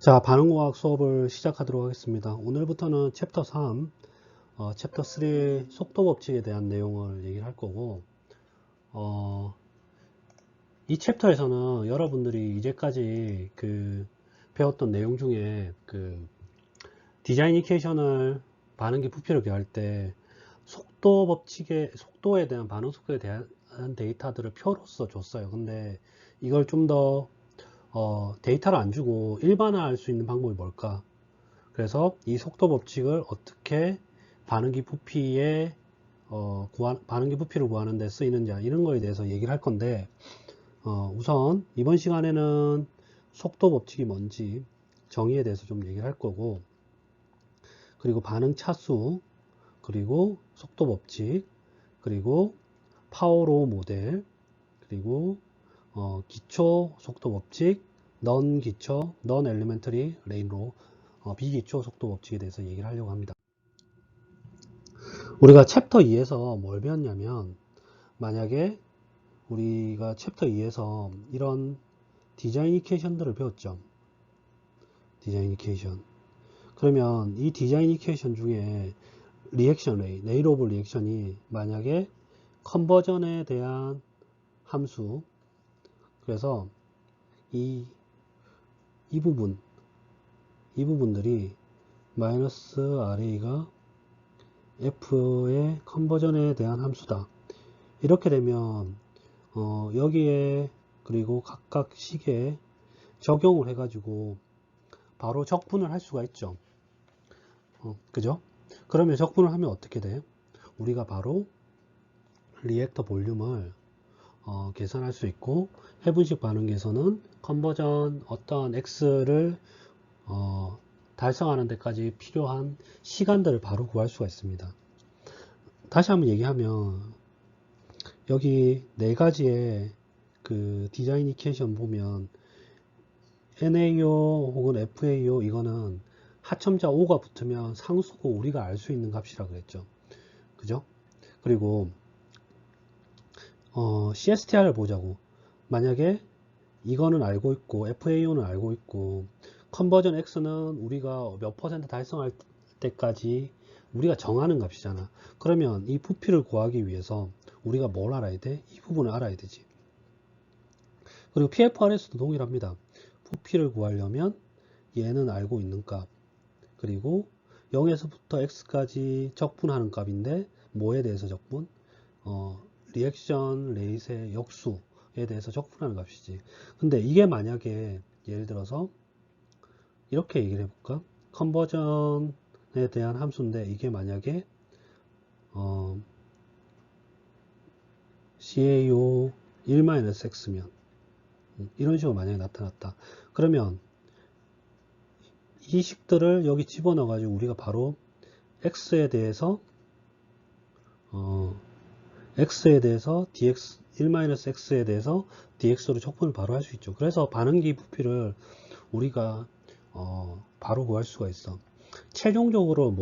자, 반응공학 수업을 시작하도록 하겠습니다. 오늘부터는 챕터 3, 챕터 3 속도 법칙에 대한 내용을 얘기를 할 거고, 이 챕터에서는 여러분들이 이제까지 배웠던 내용 중에 디자인 이퀘이션을 반응기 부피를 구할 때 속도에 대한 반응 속도에 대한 데이터들을 표로서 줬어요. 근데 이걸 좀 더 데이터를 안 주고 일반화할 수 있는 방법이 뭘까? 그래서 이 속도 법칙을 어떻게 반응기 부피에 반응기 부피를 구하는 데 쓰이는지 이런 거에 대해서 얘기를 할 건데, 우선 이번 시간에는 속도 법칙이 뭔지 정의에 대해서 좀 얘기를 할 거고, 그리고 반응 차수, 그리고 속도 법칙, 그리고 파워로우 모델, 그리고 기초 속도 법칙, 넌 엘리멘터리 레인로, 비기초 속도 법칙에 대해서 얘기를 하려고 합니다. 우리가 챕터 2에서 뭘 배웠냐면, 만약에 우리가 챕터 2에서 이런 디자인 이퀘이션들을 배웠죠. 디자인 이퀘이션. 그러면 이 디자인 이퀘이션 중에 리액션 레이트 오브 리액션이 만약에 컨버전에 대한 함수, 그래서 이 부분들이 마이너스 RA가 F의 컨버전에 대한 함수다. 이렇게 되면 여기에 그리고 각각 식에 적용을 해가지고 바로 적분을 할 수가 있죠. 그죠? 그러면 적분을 하면 어떻게 돼? 우리가 바로 리액터 볼륨을 계산할 수 있고, 해분식 반응에서는 컨버전 어떠한 X를 달성하는 데까지 필요한 시간들을 바로 구할 수가 있습니다. 다시 한번 얘기하면 여기 네 가지의 디자인 이퀘이션 보면 NAO 혹은 FAO 이거는 하첨자 O가 붙으면 상수고 우리가 알 수 있는 값이라 그랬죠. 그죠? 그리고 CSTR을 보자고. 만약에 이거는 알고 있고 FAO는 알고 있고 컨버전 X는 우리가 몇 퍼센트 달성할 때까지 우리가 정하는 값이잖아. 그러면 이 부피를 구하기 위해서 우리가 뭘 알아야 돼? 이 부분을 알아야 되지. 그리고 PFR에서도 동일합니다. 부피를 구하려면 얘는 알고 있는 값, 그리고 0에서부터 x까지 적분하는 값인데 뭐에 대해서 적분? 리액션 레이트의 역수에 대해서 적분하는 값이지. 근데 이게 만약에 예를 들어서 이렇게 얘기를 해볼까? 컨버전에 대한 함수인데 이게 만약에 CAO 1-x면 이런 식으로 만약에 나타났다. 그러면 이 식들을 여기 집어넣어 가지고 우리가 바로 x에 대해서 dx 1-x에 대해서 dx로 적분을 바로 할 수 있죠. 그래서 반응기 부피를 우리가 바로 구할 수가 있어. 최종적으로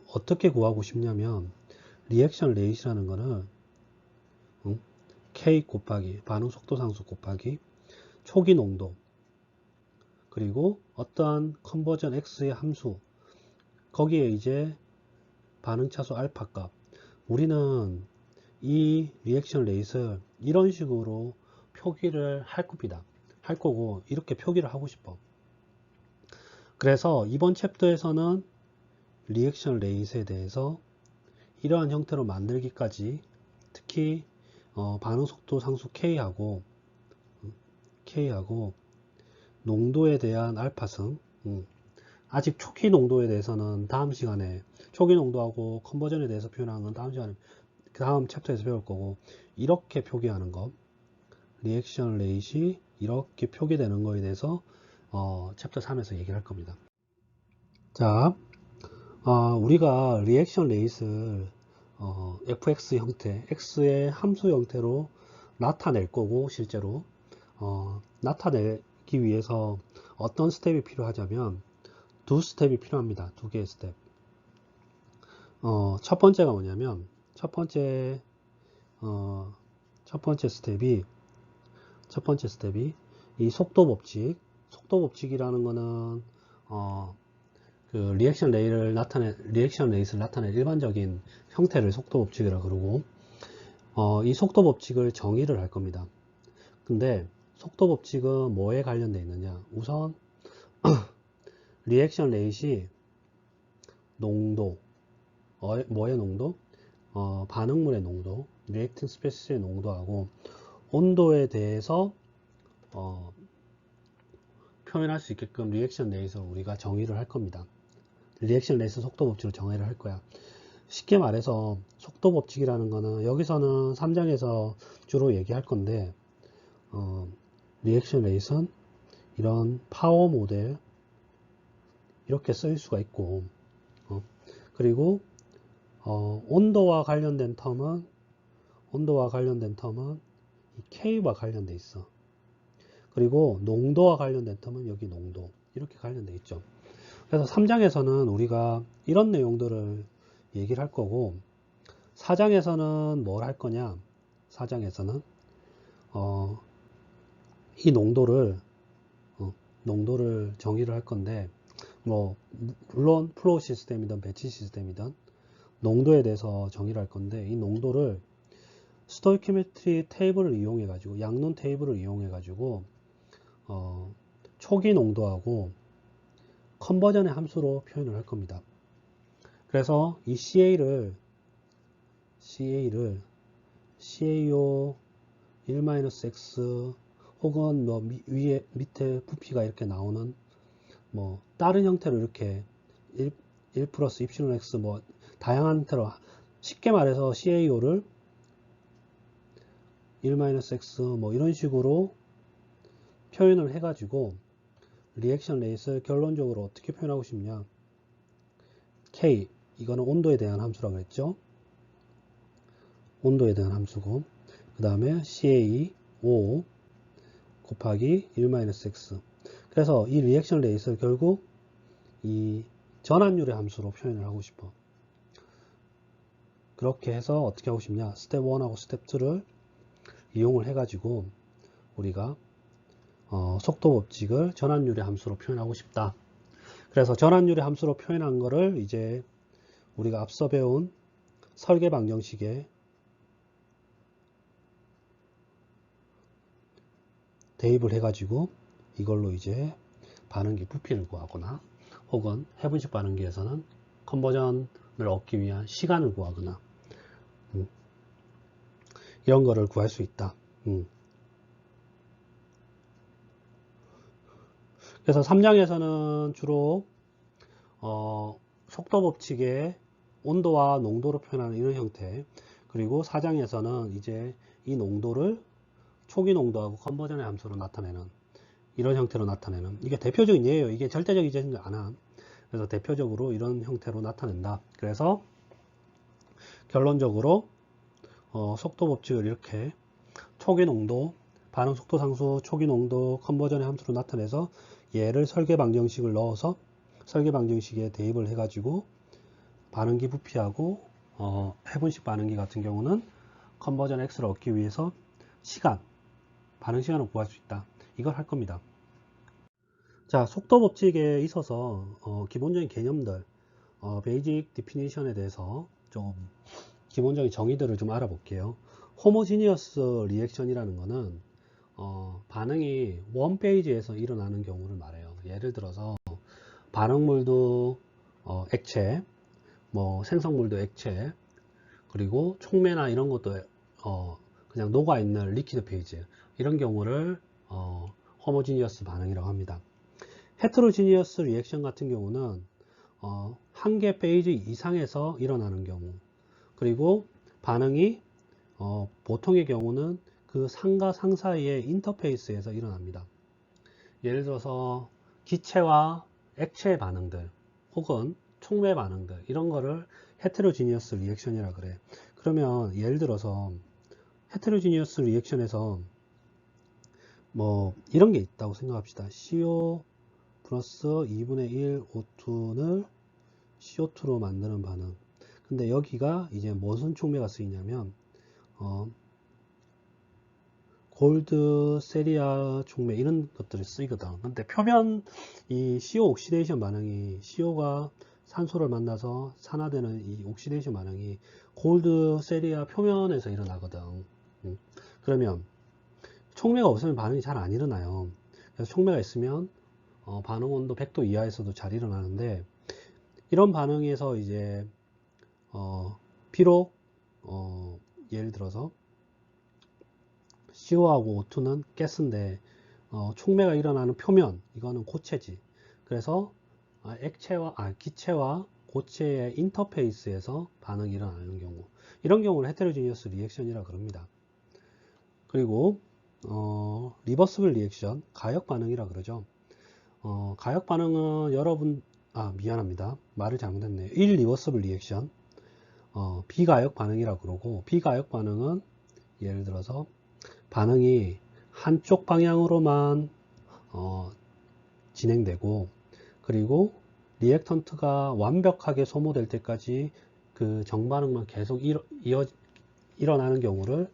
어떻게 구하고 싶냐면 리액션 레이트라는 거는 K 곱하기 반응 속도 상수 곱하기 초기 농도, 그리고 어떠한 컨버전 X의 함수, 거기에 이제 반응 차수 알파 값. 우리는 이 리액션 레이트를 이런 식으로 표기를 할 겁니다. 할 거고 이렇게 표기를 하고 싶어. 그래서 이번 챕터에서는 리액션 레이트에 대해서 이러한 형태로 만들기까지, 특히 반응 속도 상수 K하고 농도에 대한 알파승, 아직 초기 농도에 대해서는 다음 시간에, 초기 농도하고 컨버전에 대해서 표현하는 건 다음 시간에, 그 다음 챕터에서 배울 거고, 이렇게 표기하는 것, 리액션 레이트이 이렇게 표기되는 거에 대해서 챕터 3에서 얘기를 할 겁니다. 자, 우리가 리액션 레이트를 fx 형태, x의 함수 형태로 나타낼 거고, 실제로 나타내기 위해서 어떤 스텝이 필요하냐면 두 스텝이 필요합니다. 두 개의 스텝. 첫 번째가 뭐냐면 첫 번째 스텝이 이 속도 법칙이라는 거는 그 리액션 레이트를 나타낼 일반적인 형태를 속도 법칙이라 그러고, 이 속도 법칙을 정의를 할 겁니다. 근데 속도 법칙은 뭐에 관련되어 있느냐? 우선 리액션 레이트이 농도, 뭐의 농도? 반응물의 농도, 리액팅 스페시스의 농도하고 온도에 대해서 표현할 수 있게끔 리액션 레이트를 우리가 정의를 할 겁니다. 리액션 레이트 속도 법칙을 정의를 할 거야. 쉽게 말해서 속도 법칙이라는 거는 여기서는 3장에서 주로 얘기할 건데, 리액션 레이트는 이런 파워 모델 이렇게 쓸 수가 있고, 그리고 온도와 관련된 텀은 이 K와 관련돼 있어. 그리고 농도와 관련된 텀은 여기 농도 이렇게 관련돼 있죠. 그래서 3장에서는 우리가 이런 내용들을 얘기를 할 거고, 4장에서는 뭘 할 거냐? 4장에서는 이 농도를 정의를 할 건데, 뭐 물론 플로우 시스템이든 배치 시스템이든 농도에 대해서 정의를 할 건데, 이 농도를 스토이키메트리 테이블을 이용해 가지고, 양론 테이블을 이용해 가지고 초기 농도하고 컨버전의 함수로 표현을 할 겁니다. 그래서 이 CA를 CAO 1-X 혹은 뭐 위에 밑에 부피가 이렇게 나오는 뭐 다른 형태로 이렇게 1 플러스 입실론 X 뭐 다양한 형태로, 쉽게 말해서 CAO를 1-X 뭐 이런 식으로 표현을 해가지고 리액션 레이트를 결론적으로 어떻게 표현하고 싶냐? K, 이거는 온도에 대한 함수라고 했죠. 온도에 대한 함수고, 그 다음에 CA5 곱하기 1-X. 그래서 이 리액션 레이트를 결국 이 전압률의 함수로 표현을 하고 싶어. 그렇게 해서 어떻게 하고 싶냐? 스텝 1하고 스텝 2를 이용을 해가지고 우리가 속도 법칙을 전압률의 함수로 표현하고 싶다. 그래서 전압률의 함수로 표현한 거를 이제 우리가 앞서 배운 설계 방정식에 대입을 해가지고 이걸로 이제 반응기 부피를 구하거나, 혹은 해분식 반응기에서는 컨버전을 얻기 위한 시간을 구하거나, 이런 거를 구할 수 있다. 그래서 3장에서는 주로 속도 법칙의 온도와 농도로 표현하는 이런 형태, 그리고 4장에서는 이제 이 농도를 초기 농도하고 컨버전의 함수로 나타내는 이런 형태로 나타내는, 이게 대표적인 예예요. 이게 절대적이지 않아. 그래서 대표적으로 이런 형태로 나타낸다. 그래서 결론적으로 속도 법칙을 이렇게 초기 농도, 반응 속도 상수, 초기 농도, 컨버전의 함수로 나타내서 얘를 설계 방정식을 넣어서 설계 방정식에 대입을 해가지고 반응기 부피하고 해분식 반응기 같은 경우는 컨버전 X를 얻기 위해서 반응 시간을 구할 수 있다. 이걸 할 겁니다. 자, 속도 법칙에 있어서 기본적인 개념들, 베이직 디피니션에 대해서 좀 기본적인 정의들을 좀 알아볼게요. 호모지니어스 리액션이라는 거는 반응이 원 페이지에서 일어나는 경우를 말해요. 예를 들어서 반응물도 액체, 뭐 생성물도 액체, 그리고 촉매나 이런 것도 그냥 녹아있는 리퀴드 페이지, 이런 경우를 호모지니어스 반응이라고 합니다. 헤테로지니어스 리액션 같은 경우는 한 개 페이지 이상에서 일어나는 경우, 그리고 반응이 보통의 경우는 그 상과 상 사이의 인터페이스에서 일어납니다. 예를 들어서 기체와 액체의 반응들, 혹은 촉매 반응들, 이런 거를 헤테로지니어스 리액션이라 그래. 그러면 예를 들어서 헤테로지니어스 리액션에서 뭐 이런 게 있다고 생각합시다. CO 플러스 2분의 1 O2를 CO2로 만드는 반응. 근데 여기가 이제 무슨 촉매가 쓰이냐면 골드, 세리아, 중매 이런 것들이 쓰이거든. 근데 표면 이 CO 옥시데이션 반응이 CO가 산소를 만나서 산화되는 이 옥시데이션 반응이 골드, 세리아 표면에서 일어나거든. 그러면 촉매가 없으면 반응이 잘 안 일어나요. 그래서 촉매가 있으면 반응 온도 100도 이하에서도 잘 일어나는데, 이런 반응에서 이제 비록 예를 들어서 CO하고 O2는 가스인데 촉매가 일어나는 표면, 이거는 고체지. 그래서 기체와 고체의 인터페이스에서 반응이 일어나는 경우, 이런 경우를 헤테로지니어스 리액션이라 그럽니다. 그리고 리버스블 리액션, 가역 반응이라 그러죠. 가역 반응은 여러분, 미안합니다. 말을 잘못했네요. 일리버스블 리액션, 비가역 반응이라 그러고, 비가역 반응은 예를 들어서 반응이 한쪽 방향으로만 진행되고, 그리고 리액턴트가 완벽하게 소모될 때까지 그 정반응만 계속 일어나는 경우를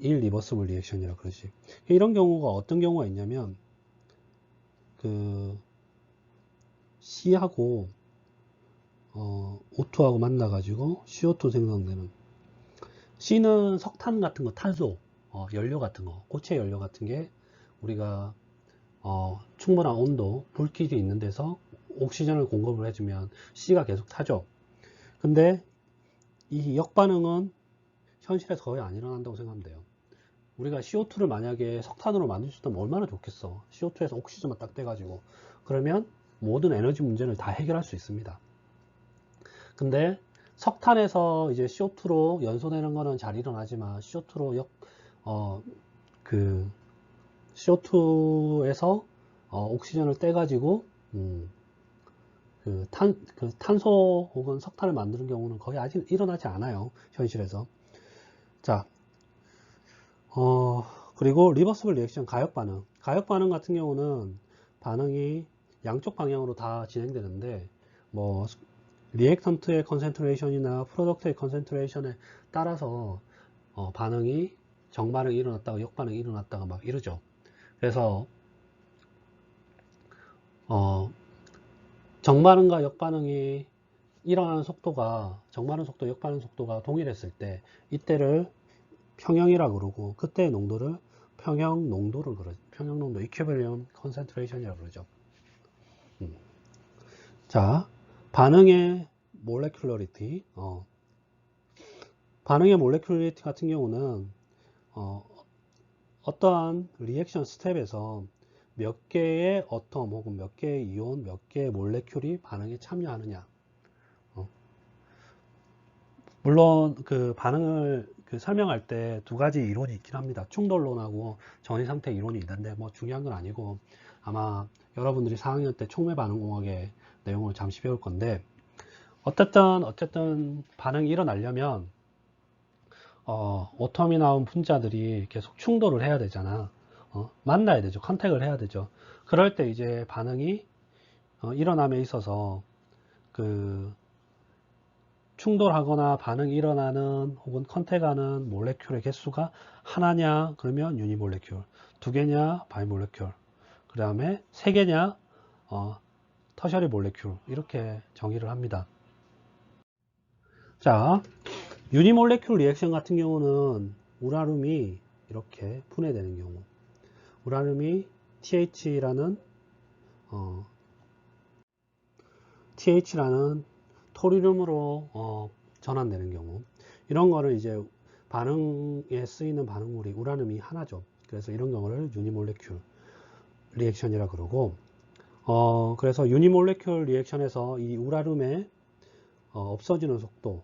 일리버스블 리액션이라 그러지. 이런 경우가 어떤 경우가 있냐면, 그 C하고 O2하고 만나가지고 CO2 생성되는, C는 석탄 같은 거, 탄소, 연료 같은 거, 고체 연료 같은 게 우리가 충분한 온도, 불길이 있는 데서 옥시전을 공급을 해주면 C가 계속 타죠. 근데 이 역반응은 현실에서 거의 안 일어난다고 생각하면 돼요. 우리가 CO2를 만약에 석탄으로 만들 수 있다면 얼마나 좋겠어. CO2에서 옥시전만 딱 떼가지고. 그러면 모든 에너지 문제를 다 해결할 수 있습니다. 근데 석탄에서 이제 CO2로 연소되는 거는 잘 일어나지만, CO2로 CO2에서 옥시전을 떼가지고 탄소 혹은 석탄을 만드는 경우는 거의 아직 일어나지 않아요, 현실에서. 자, 그리고 리버스블 리액션, 가역 반응. 가역 반응 같은 경우는 반응이 양쪽 방향으로 다 진행되는데, 뭐 리액턴트의 컨센트레이션이나 프로덕트의 컨센트레이션에 따라서 반응이 정반응이 일어났다가 역반응이 일어났다가 막 이러죠. 그래서 정반응과 역반응이 일어나는 속도가, 정반응 속도, 역반응 속도가 동일했을 때 이때를 평형이라고 그러고, 그때의 농도를 평형 농도를 그러죠. 평형 농도, 이퀴밸리엄 컨센트레이션이라고 그러죠. 자, 반응의 몰레큘러리티. 반응의 몰레큘러리티 같은 경우는 어떠한 리액션 스텝에서 몇 개의 어텀 혹은 몇 개의 이온, 몇 개의 몰레큘이 반응에 참여하느냐. 물론 그 반응을 설명할 때 두 가지 이론이 있긴 합니다. 충돌론하고 전이상태 이론이 있는데 뭐 중요한 건 아니고, 아마 여러분들이 4학년 때 촉매 반응공학의 내용을 잠시 배울 건데, 어쨌든 반응이 일어나려면 오텀이 나온 분자들이 계속 충돌을 해야 되잖아. 만나야 되죠. 컨택을 해야 되죠. 그럴 때 이제 반응이 일어남에 있어서 그 충돌하거나 반응이 일어나는 혹은 컨택하는 몰레큘의 개수가 하나냐, 그러면 유니몰레큘, 두 개냐, 바이몰레큘, 그 다음에 세 개냐, 터셔리 몰레큘, 이렇게 정의를 합니다. 자, 유니몰레큘 리액션 같은 경우는 우라늄이 이렇게 분해되는 경우, 우라늄이 TH라는 토리륨으로 전환되는 경우, 이런 거를 이제 반응에 쓰이는 반응물이 우라늄이 하나죠. 그래서 이런 경우를 유니몰레큘 리액션이라 그러고, 그래서 유니몰레큘 리액션에서 이 우라늄의 없어지는 속도,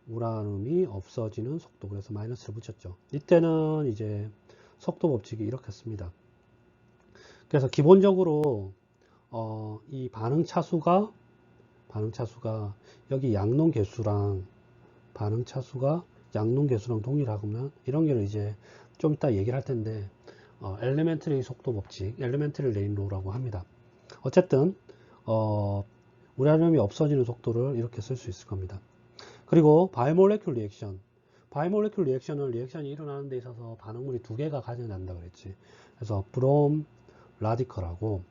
우라늄이 없어지는 속도, 그래서 마이너스를 붙였죠. 이때는 이제 속도 법칙이 이렇게 씁니다. 그래서 기본적으로 이 반응 차수가 여기 양론 개수랑 반응 차수가 양론 개수랑 동일하면, 이런 게를 이제 좀 이따 얘기를 할 텐데, 엘리멘터리 속도 법칙, 엘리멘터리 레인 로우라고 합니다. 어쨌든 우라늄이 없어지는 속도를 이렇게 쓸 수 있을 겁니다. 그리고 바이몰레큘 리액션, 바이몰레큘 리액션은 리액션이 일어나는 데 있어서 반응물이 두 개가 가져난다 그랬지. 그래서 브롬 라디컬하고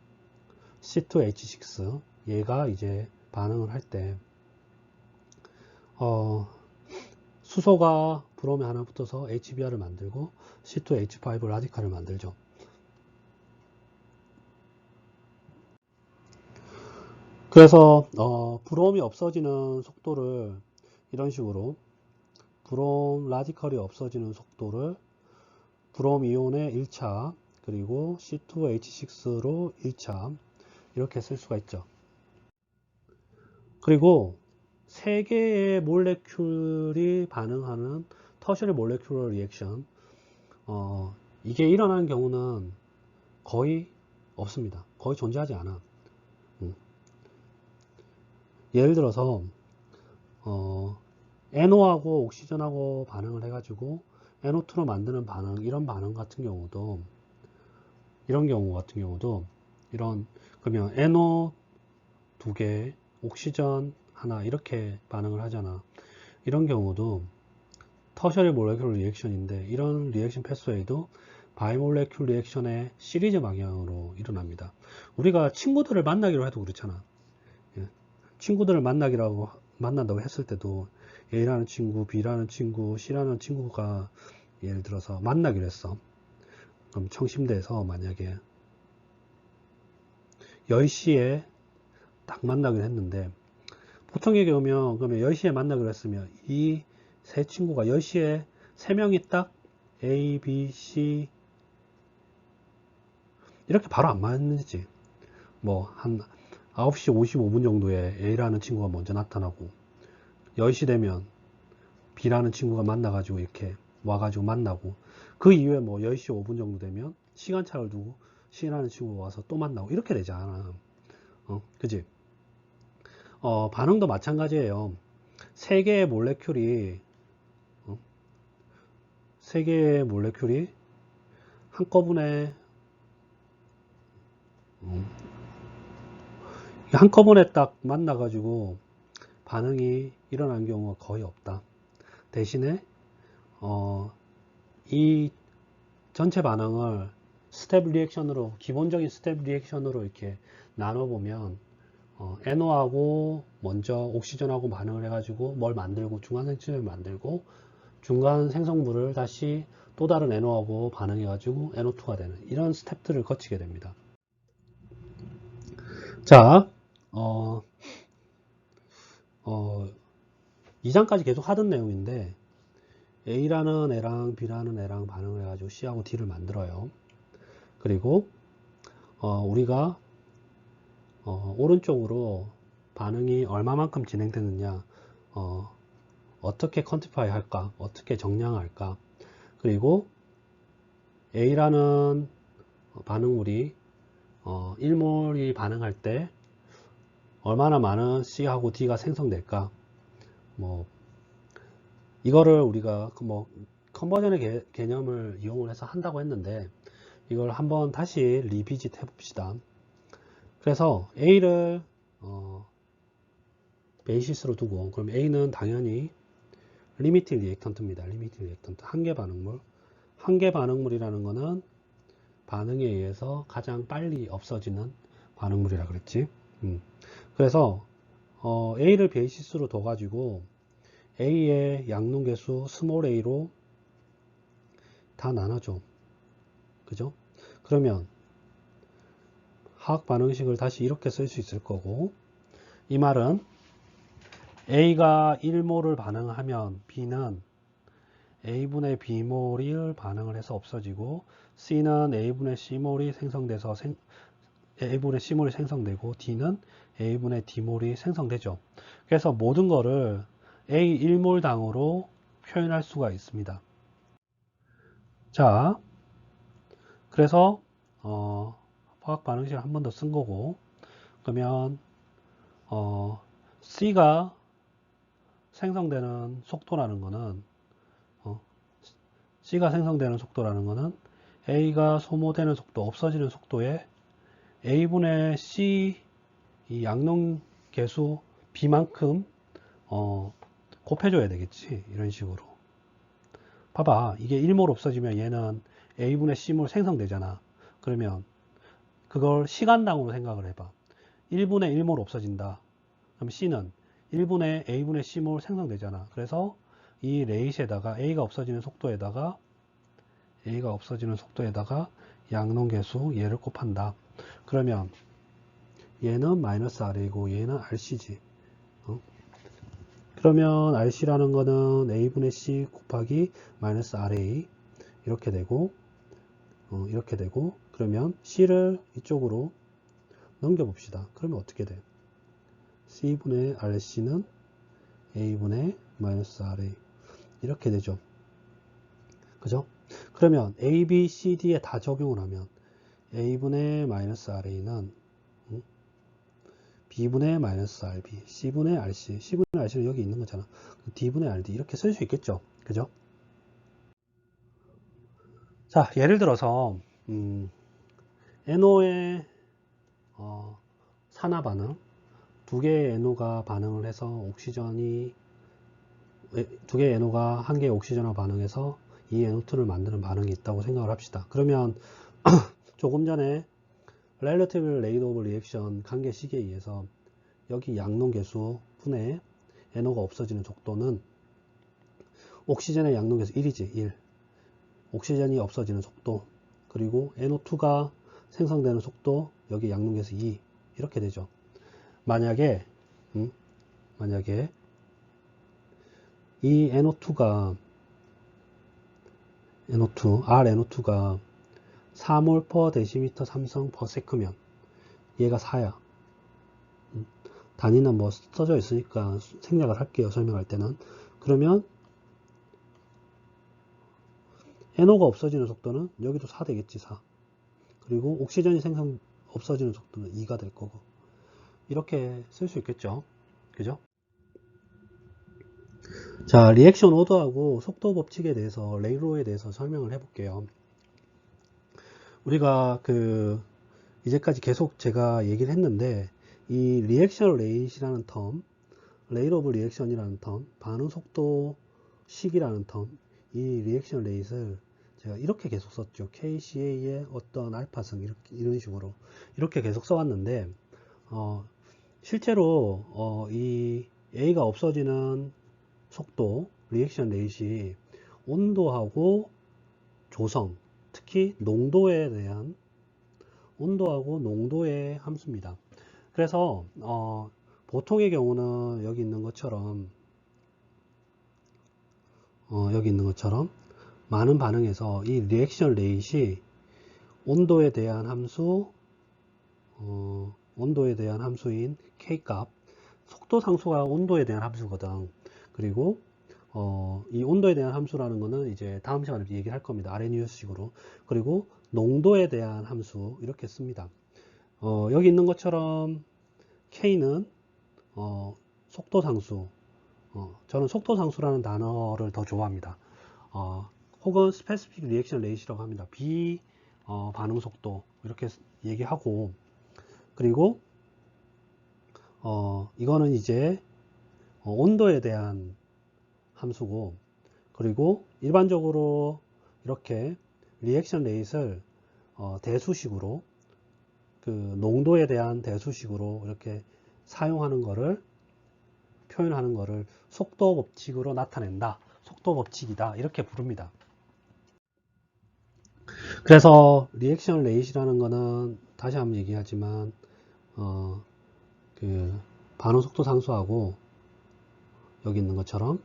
C2H6 얘가 이제 반응을 할 때 수소가 브롬에 하나 붙어서 HBr을 만들고 C2H5 라디칼을 만들죠. 그래서 브롬이 없어지는 속도를 이런 식으로 브롬 라디컬이 없어지는 속도를 브롬 이온의 1차 그리고 C2H6로 1차 이렇게 쓸 수가 있죠. 그리고 세 개의 몰레큘이 반응하는 터셔리 몰레큘러 리액션 이게 일어나는 경우는 거의 없습니다. 거의 존재하지 않아. 예를 들어서 NO하고 옥시전하고 반응을 해가지고 NO2로 만드는 반응 이런 반응 같은 경우도 이런 그러면 NO 두 개 옥시전 하나 이렇게 반응을 하잖아. 이런 경우도 터셔리 몰레큘러 리액션인데 이런 리액션 패스웨이도 바이몰레큘 리액션의 시리즈 방향으로 일어납니다. 우리가 친구들을 만나기로 해도 그렇잖아. 친구들을 만난다고 했을 때도 A라는 친구, B라는 친구, C라는 친구가 예를 들어서 만나기로 했어. 그럼 청심대에서 만약에 10시에 딱 만나기로 했는데 보통의 경우면 그러면 10시에 만나기로 했으면 이 세 친구가 10시에 3명이 딱 A, B, C 이렇게 바로 안 맞는지 뭐 한 9시 55분 정도에 A라는 친구가 먼저 나타나고 10시 되면 B라는 친구가 만나가지고 이렇게 와가지고 만나고 그 이후에 뭐 10시 5분 정도 되면 시간차를 두고 C라는 친구가 와서 또 만나고 이렇게 되지 않아. 그지? 반응도 마찬가지예요. 세 개의 몰레큘이 한꺼번에 한꺼번에 딱 만나가지고 반응이 일어난 경우가 거의 없다. 대신에 이 전체 반응을 스텝 리액션으로 기본적인 스텝 리액션으로 이렇게 나눠보면 NO하고 먼저 옥시전하고 반응을 해가지고 뭘 만들고 중간 생성물을 만들고 중간 생성물을 다시 또 다른 NO하고 반응해가지고 NO2가 되는 이런 스텝들을 거치게 됩니다. 자, 2장까지 계속 하던 내용인데 A라는 애랑 B라는 애랑 반응을 해가지고 C하고 D를 만들어요. 그리고 우리가 오른쪽으로 반응이 얼마만큼 진행되느냐 어떻게 퀀티파이 할까 어떻게 정량할까 그리고 A라는 반응물이 1몰이 반응할 때 얼마나 많은 C하고 D가 생성될까 뭐 이거를 우리가 뭐 컨버전의 개념을 이용을 해서 한다고 했는데 이걸 한번 다시 리비짓 해 봅시다. 그래서 A를 베이시스로 두고 그럼 A는 당연히 리미팅 리액턴트입니다. 리미팅 리액턴트 한계 반응물. 한계 반응물이라는 거는 반응에 의해서 가장 빨리 없어지는 반응물이라 그랬지. 그래서 A를 베이시스로 둬 가지고 A의 양론계수 스몰 a로 다 나눠줘. 그죠? 그러면 화학 반응식을 다시 이렇게 쓸 수 있을 거고 이 말은 A가 1몰을 반응하면 B는 A분의 B몰을 반응을 해서 없어지고 C는 A분의 C몰이 생성돼서 A분의 C몰이 생성되고 D는 A분의 D몰이 생성되죠. 그래서 모든 거를 A 1몰 당으로 표현할 수가 있습니다. 자, 그래서 화학 반응식을 한 번 더 쓴 거고 그러면 C가 생성되는 속도라는 거는 C가 생성되는 속도라는 거는 A가 소모되는 속도, 없어지는 속도에 A분의 C 이 양론 계수 B만큼 곱해줘야 되겠지. 이런 식으로. 봐봐. 이게 1몰 없어지면 얘는 A분의 C몰 생성되잖아. 그러면 그걸 시간당으로 생각을 해봐. 1분의 1몰 없어진다. 그럼 C는 1분의 A분의 C몰 생성되잖아. 그래서 이 레이시에다가 A가 없어지는 속도에다가 양놈계수 얘를 곱한다. 그러면 얘는 마이너스 RA고 얘는 RC지. 그러면 RC라는 거는 A분의 C 곱하기 마이너스 RA 이렇게 되고 그러면 C를 이쪽으로 넘겨봅시다. 그러면 어떻게 돼? C분의 RC는 A분의 마이너스 RA 이렇게 되죠. 그죠? 그러면 A, B, C, D에 다 적용을 하면 A분의 마이너스 RA는 B분의 마이너스 RB, C분의 RC, C분의 RC는 여기 있는 거잖아. D분의 RD 이렇게 쓸 수 있겠죠. 그죠? 자, 예를 들어서 NO의 산화 반응, 두 개의 NO가 반응을 해서 옥시전이 두 개의 NO가 한 개의 옥시전과 반응해서 이 NO2를 만드는 반응이 있다고 생각을 합시다. 그러면 조금 전에 Relative Rate of Reaction 관계식에 의해서 여기 양놈계수 분의 NO가 없어지는 속도는 옥시전의 양놈계수 1이지. 1. 옥시전이 없어지는 속도 그리고 NO2가 생성되는 속도 여기 양놈계수 2 이렇게 되죠. 만약에 이 NO2가 RNO2가 4몰 per 데시미터 삼성 per 세크면 얘가 4야. 단위는 뭐 써져 있으니까 생략을 할게요. 설명할 때는. 그러면 NO가 없어지는 속도는 여기도 4 되겠지. 4. 그리고 옥시전이 없어지는 속도는 2가 될 거고 이렇게 쓸 수 있겠죠. 그죠? 자, 리액션 오더하고 속도 법칙에 대해서 레이로에 대해서 설명을 해 볼게요. 우리가 이제까지 계속 제가 얘기를 했는데 이 리액션 레이시라는 텀, 레이트 오브 리액션이라는 텀, 반응 속도 식이라는 텀, 이 리액션 레이트를 제가 이렇게 계속 썼죠. KCA의 어떤 알파승 이런 식으로 이렇게 계속 써왔는데 실제로 이 A가 없어지는 속도, 리액션 레이시 온도하고 조성, 특히 농도에 대한 온도하고 농도의 함수입니다. 그래서 보통의 경우는 여기 있는 것처럼 많은 반응에서 이 리액션 레이시 온도에 대한 함수인 K값, 속도 상수가 온도에 대한 함수거든. 그리고 이 온도에 대한 함수라는 거는 이제 다음 시간에 얘기를 할 겁니다. RNU식으로. 그리고 농도에 대한 함수 이렇게 씁니다. 여기 있는 것처럼 K는 속도 상수. 저는 속도 상수라는 단어를 더 좋아합니다. 혹은 Specific Reaction Rate라고 합니다. 반응 속도 이렇게 얘기하고 그리고 이거는 이제 온도에 대한 함수고 그리고 일반적으로 이렇게 리액션 레이트를 대수식으로 농도에 대한 대수식으로 이렇게 사용하는 거를 표현하는 거를 속도 법칙으로 나타낸다. 속도 법칙이다. 이렇게 부릅니다. 그래서 리액션 레이트라는 거는 다시 한번 얘기하지만 반응 속도 상수하고 여기 있는 것처럼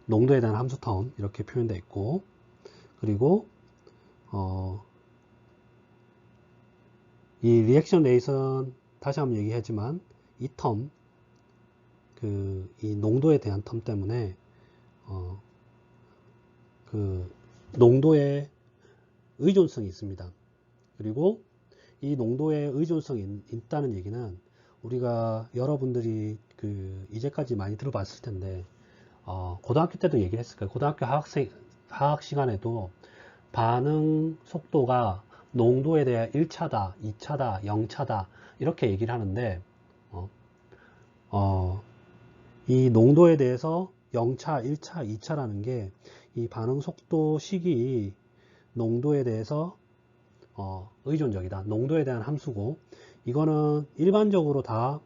농도에 대한 함수 텀 이렇게 표현되어 있고 그리고 이 리액션 레이트는 다시 한번 얘기하지만 이 텀 이 농도에 대한 텀 때문에 농도에 의존성이 있습니다. 그리고 이 농도에 의존성이 있다는 얘기는 우리가 여러분들이 이제까지 많이 들어봤을 텐데 고등학교 때도 얘기를 했을 거예요. 고등학교 화학 시간에도 반응 속도가 농도에 대해 1차다, 2차다, 0차다 이렇게 얘기를 하는데 이 농도에 대해서 0차, 1차, 2차라는 게 이 반응 속도 식이 농도에 대해서 의존적이다. 농도에 대한 함수고, 이거는 일반적으로 다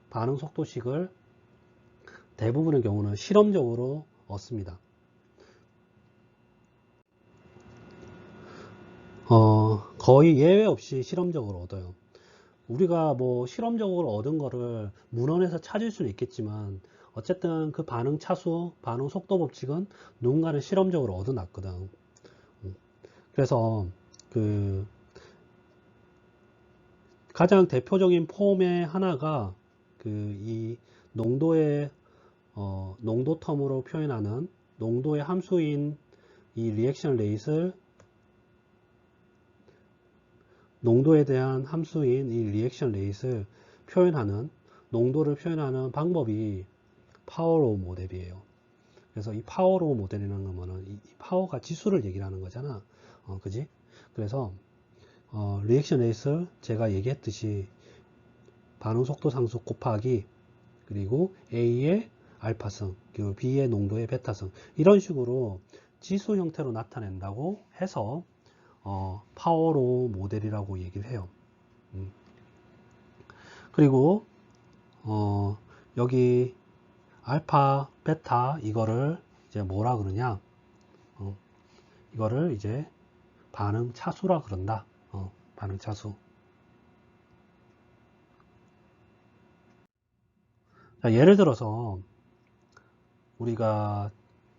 반응 속도식을 대부분의 경우는 실험적으로 얻습니다. 거의 예외 없이 실험적으로 얻어요. 우리가 뭐 실험적으로 얻은 거를 문헌에서 찾을 수는 있겠지만 어쨌든 그 반응 차수, 반응 속도 법칙은 누군가는 실험적으로 얻어놨거든. 그래서 그 가장 대표적인 폼의 하나가 그 이 농도의 농도 텀으로 표현하는 농도의 함수인 이 리액션 레이트를 농도에 대한 함수인 이 리액션 레이트를 표현하는 농도를 표현하는 방법이 파워로우 모델이에요. 그래서 이 파워로우 모델이라는 거는 이 파워가 지수를 얘기를 하는 거잖아. 그지? 그래서 리액션 레이트를 제가 얘기했듯이 반응 속도 상수 곱하기 그리고 A의 알파성 그리고 B의 농도의 베타성 이런 식으로 지수 형태로 나타낸다고 해서 파워로우 모델이라고 얘기를 해요. 그리고 여기 알파, 베타 이거를 이제 뭐라 그러냐? 이거를 이제 반응 차수라 그런다. 반응 차수. 자, 예를 들어서 우리가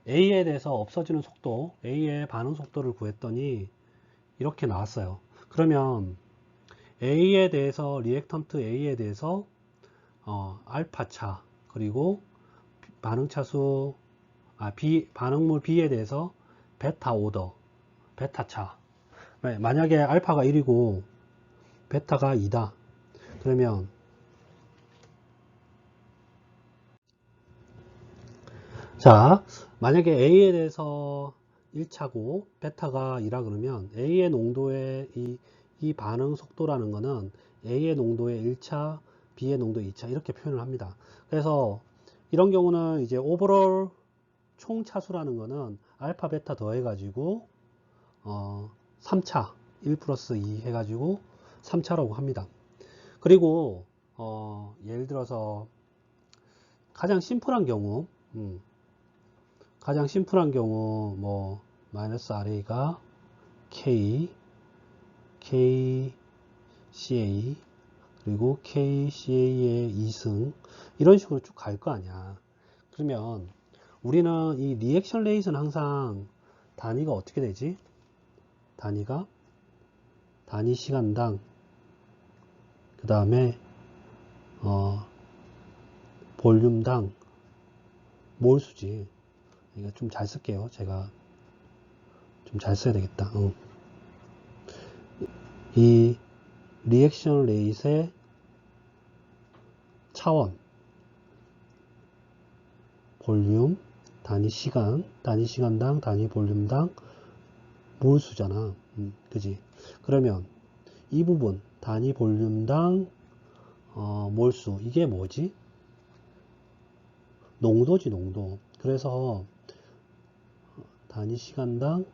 A에 대해서 없어지는 속도, A의 반응 속도를 구했더니 이렇게 나왔어요. 그러면 A에 대해서 리액턴트 A에 대해서 알파 차 그리고 반응 차수 반응물 B에 대해서 베타 오더 베타 차 만약에 알파가 1이고 베타가 2다 그러면 자 만약에 A에 대해서 1차고 베타가 2라 그러면 A의 농도의 이 반응 속도라는 거는 A의 농도의 1차 B의 농도 2차 이렇게 표현을 합니다. 그래서 이런 경우는 이제 오버롤 총 차수라는 거는 알파 베타 더해 가지고 3차 1 플러스 2 해가지고 3차라고 합니다. 그리고 예를 들어서 가장 심플한 경우 뭐 마이너스 RA가 K CA 그리고 KCA의 2승 이런 식으로 쭉 갈 거 아니야. 그러면 우리는 이 리액션 레이트는 항상 단위가 어떻게 되지? 단위 시간당 그 다음에 볼륨당 몰수지. 이거 좀 잘 쓸게요. 제가 좀 잘 써야 되겠다. 이 리액션 레이트의 차원, 볼륨, 단위 시간당, 단위 볼륨당 몰수잖아. 그지? 그러면 이 부분 단위 볼륨당 몰수 이게 뭐지? 농도지 농도. 그래서 단위 시간당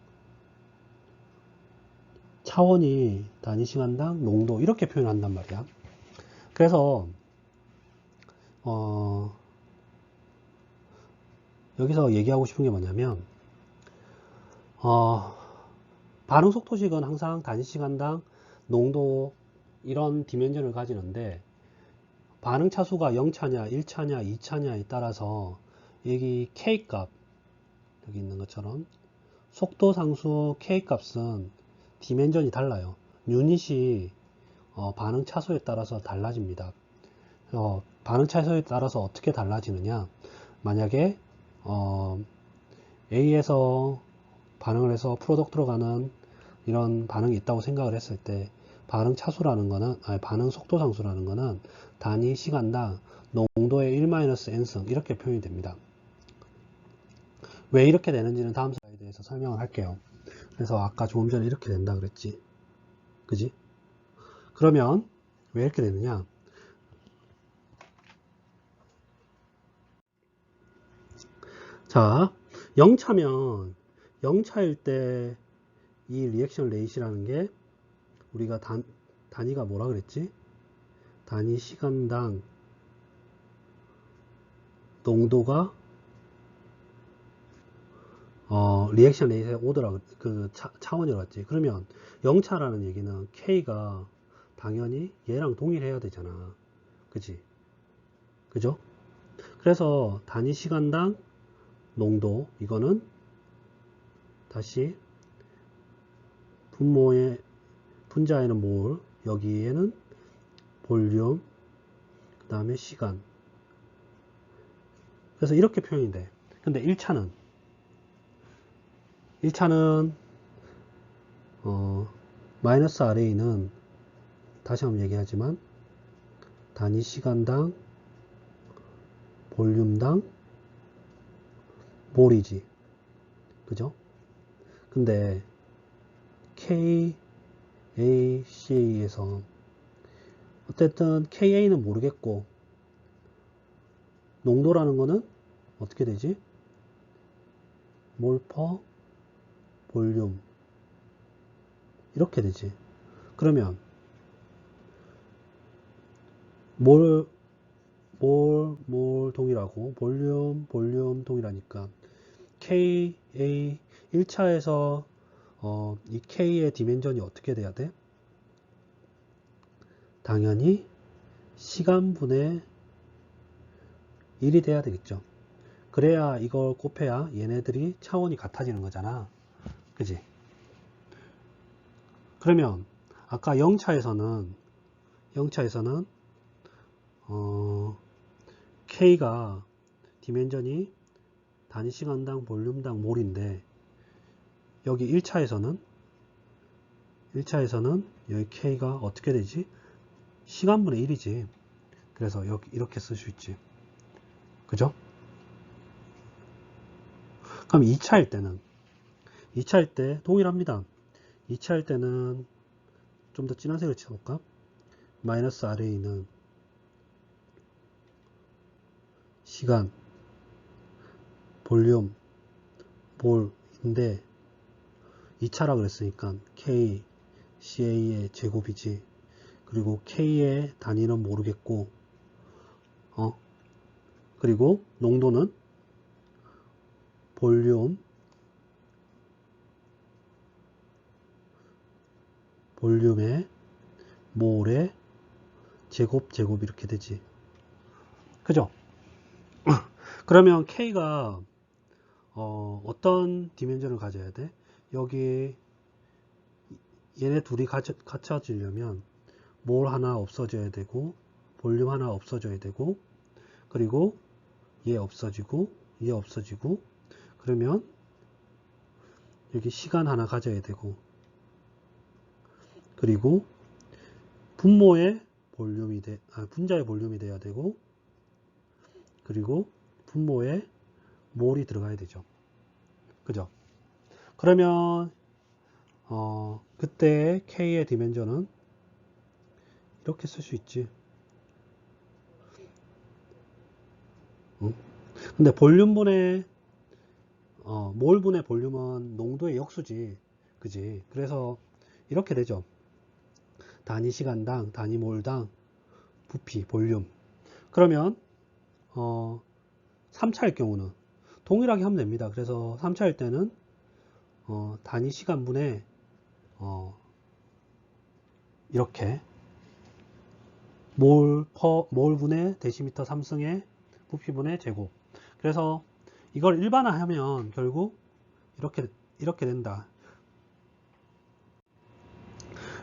차원이 단위 시간당 농도 이렇게 표현한단 말이야. 그래서 여기서 얘기하고 싶은 게 뭐냐면 반응 속도식은 항상 단위 시간당 농도 이런 디멘전을 가지는데 반응 차수가 0차냐 1차냐 2차냐에 따라서 여기 K값 여기 있는 것처럼 속도 상수 K값은 디멘전이 달라요. 유닛이 반응 차수에 따라서 달라집니다. 반응 차수에 따라서 어떻게 달라지느냐 만약에 A에서 반응을 해서 프로덕트로 가는 이런 반응이 있다고 생각을 했을 때 반응 차수라는 거는 반응 속도 상수라는 거는 단위 시간당 농도의 1-n승 이렇게 표현이 됩니다. 왜 이렇게 되는지는 다음 슬라이드에서 설명을 할게요. 그래서 아까 조금 전에 이렇게 된다 그랬지. 그지? 그러면 왜 이렇게 되느냐? 자, 0차면 0차일 때 이 리액션 레이시라는 게 우리가 단위가 뭐라 그랬지? 단위 시간당 농도가 리액션 레이시의 오더라 그 차원이라고 했지. 그러면 0차라는 얘기는 K가 당연히 얘랑 동일해야 되잖아. 그지? 그죠? 그래서 단위 시간당 농도 이거는 다시 분자에는 몰, 여기에는 볼륨, 그 다음에 시간. 그래서 이렇게 표현이 돼. 근데 1차는 마이너스 RA는 다시 한번 얘기하지만 단위 시간당 볼륨당 몰이지. 그죠? 근데 KACA에서 어쨌든 KA는 모르겠고 농도라는 거는 어떻게 되지? 몰 퍼 볼륨 이렇게 되지. 그러면 몰 동일하고 볼륨 동일하니까 KA 1차에서 이 K의 디멘전이 어떻게 돼야 돼? 당연히 시간분의 1이 돼야 되겠죠. 그래야 이걸 곱해야 얘네들이 차원이 같아지는 거잖아. 그지? 그러면 아까 0차에서는 K가 디멘전이 단위 시간당 볼륨당 몰인데 여기 1차에서는 여기 K가 어떻게 되지? 시간분의 1이지. 그래서 여기 이렇게 쓸 수 있지. 그죠? 그럼 2차일 때 동일합니다. 2차일 때는 좀 더 진한 색을 쳐볼까? 마이너스 RA는 시간, 볼륨, 몰인데 2차라 그랬으니까 K, CA의 제곱이지. 그리고 K의 단위는 모르겠고 그리고 농도는 볼륨의 몰의 제곱 이렇게 되지. 그죠? 그러면 K가 어떤 디멘전을 가져야 돼? 여기 얘네 둘이 갖춰지려면 몰 하나 없어져야 되고 볼륨 하나 없어져야 되고 그리고 얘 없어지고 얘 없어지고 그러면 여기 시간 하나 가져야 되고 그리고 분자의 볼륨이 돼야 되고 그리고 분모에 몰이 들어가야 되죠. 그죠? 그러면 그때 K의 디멘전은 이렇게 쓸 수 있지. 근데 볼륨분의 몰분의 볼륨은 농도의 역수지. 그지? 그래서 이렇게 되죠. 단위 시간당, 단위 몰당, 부피, 볼륨. 그러면 3차일 경우는 동일하게 하면 됩니다. 그래서 3차일 때는 단위 시간분의 이렇게 몰분의 데시미터 3승의 부피분의 제곱. 그래서 이걸 일반화하면 결국 이렇게 된다.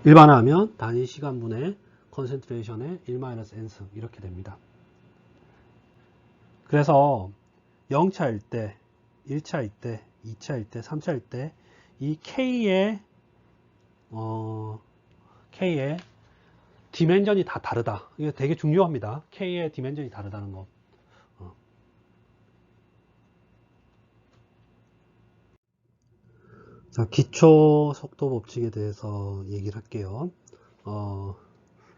일반화하면 단위 시간분의 컨센트레이션의 1-n승 이렇게 됩니다. 그래서 0차일 때, 1차일 때, 2차일 때, 3차일 때 이 K의 디멘전이 다 다르다. 이게 되게 중요합니다. K의 디멘전이 다르다는 거. 자, 기초 속도 법칙에 대해서 얘기를 할게요.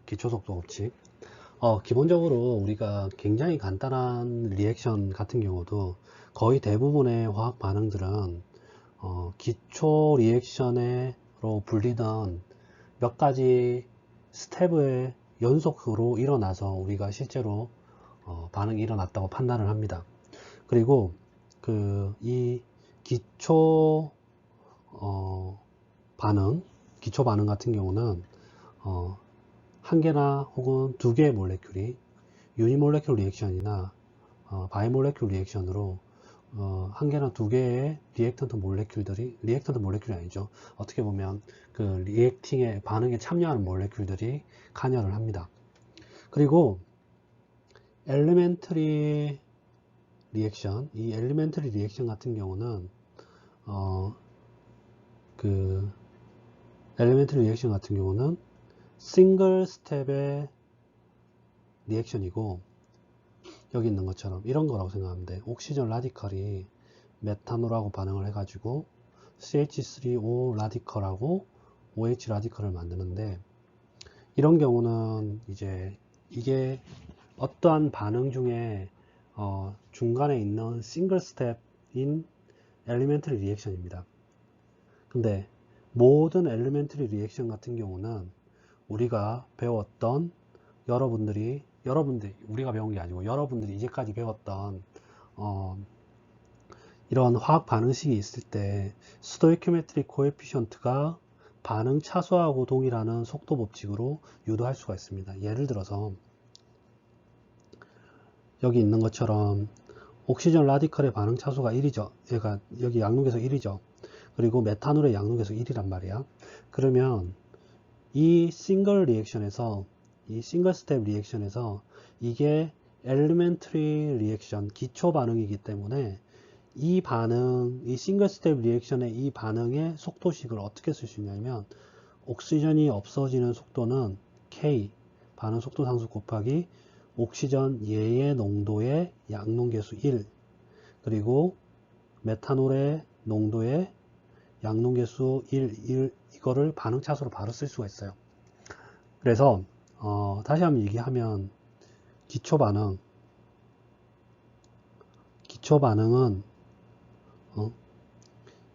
기초 속도 법칙. 기본적으로 우리가 굉장히 간단한 리액션 같은 경우도 거의 대부분의 화학 반응들은 기초 리액션으로 불리던 몇 가지 스텝의 연속으로 일어나서 우리가 실제로 반응이 일어났다고 판단을 합니다. 그리고 이 기초 기초 반응 같은 경우는 한 개나 혹은 두 개의 몰레큘이 유니몰레큘 리액션이나 바이몰레큘 리액션으로 한 개나 두 개의 리액턴트 몰레큘이 아니죠. 어떻게 보면 그 리액팅의 반응에 참여하는 몰레큘들이 간여를 합니다. 그리고 엘리멘터리 리액션, 이 엘리멘터리 리액션 같은 경우는 엘리멘터리 리액션 같은 경우는 싱글 스텝의 리액션이고, 여기 있는 것처럼 이런 거라고 생각하면 돼. 옥시전 라디컬이 메탄올하고 반응을 해가지고 CH3O 라디컬하고 OH 라디컬을 만드는데, 이런 경우는 이제 이게 어떠한 반응 중에 중간에 있는 싱글 스텝인 엘리멘터리 리액션입니다. 근데 모든 엘리멘터리 리액션 같은 경우는 우리가 배웠던 여러분들이 우리가 배운 게 아니고 여러분들이 이제까지 배웠던 이런 화학 반응식이 있을 때 스토이키오메트릭 코에피션트가 반응 차수하고 동일하는 속도 법칙으로 유도할 수가 있습니다. 예를 들어서 여기 있는 것처럼 옥시전 라디컬의 반응 차수가 1이죠. 얘가 여기 양록에서 1이죠. 그리고 메탄올의 양록에서 1이란 말이야. 그러면 이 싱글 스텝 리액션에서 이게 엘리멘터리 리액션, 기초 반응이기 때문에 이 싱글 스텝 리액션의 이 반응의 속도식을 어떻게 쓸 수 있냐면, 옥시전이 없어지는 속도는 K, 반응 속도 상수 곱하기 옥시전 얘의 농도의 양농계수 1, 그리고 메탄올의 농도의 양농계수 1, 이거를 반응 차수로 바로 쓸 수가 있어요. 그래서 다시 한번 얘기하면 기초 반응은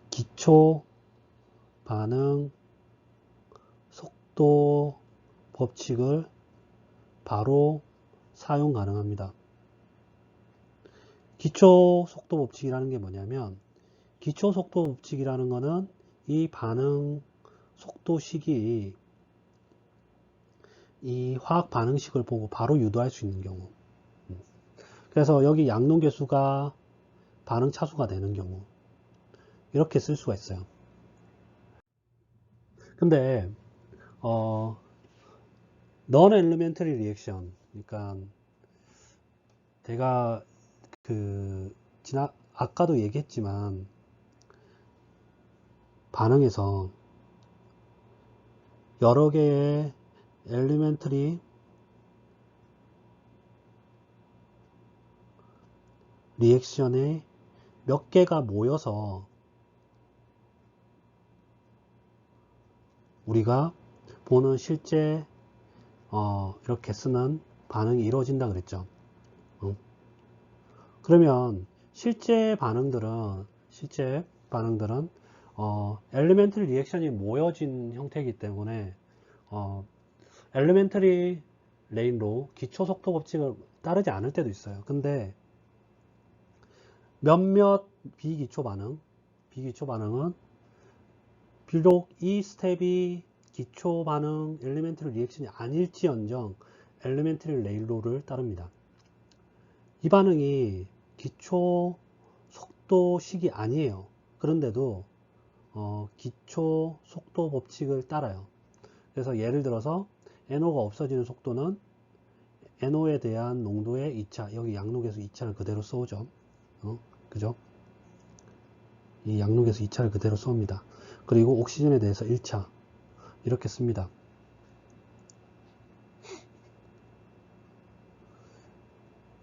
기초 반응 속도 법칙을 바로 사용 가능합니다. 기초 속도 법칙이라는 게 뭐냐면, 기초 속도 법칙이라는 거는 이 반응 속도식이 이 화학 반응식을 보고 바로 유도할 수 있는 경우, 그래서 여기 양농계수가 반응 차수가 되는 경우, 이렇게 쓸 수가 있어요. 근데 non elementary reaction, 그러니까 제가 아까도 얘기했지만 반응에서 여러 개의 elementary 리액션에 몇 개가 모여서 우리가 보는 실제 이렇게 쓰는 반응이 이루어진다 그랬죠. 그러면 실제 반응들은 엘리멘터리 리액션이 모여진 형태이기 때문에 엘리멘터리 레인로 기초 속도 법칙을 따르지 않을 때도 있어요. 근데 몇몇 비기초 반응은 비록 이 스텝이 기초 반응 엘리멘터리 리액션이 아닐지언정 엘리멘터리 레일로를 따릅니다. 이 반응이 기초 속도식이 아니에요. 그런데도 기초 속도 법칙을 따라요. 그래서 예를 들어서 NO가 없어지는 속도는 NO에 대한 농도의 2차, 여기 양록에서 2차를 그대로 써오죠. 그죠? 이 양록에서 2차를 그대로 씁니다. 그리고 옥시전에 대해서 1차 이렇게 씁니다.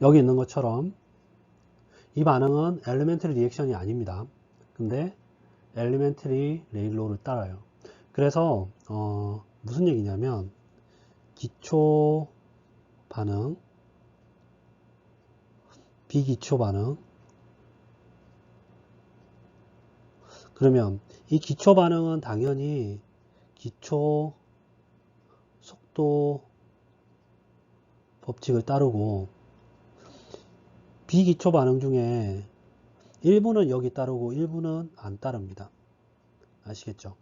여기 있는 것처럼 이 반응은 엘리멘터리 리액션이 아닙니다. 근데 엘리멘터리 레일로를 따라요. 그래서 무슨 얘기냐면 기초 반응, 비기초 반응. 그러면 이 기초 반응은 당연히 기초 속도 법칙을 따르고, 비기초 반응 중에 일부는 여기 따르고 일부는 안 따릅니다. 아시겠죠?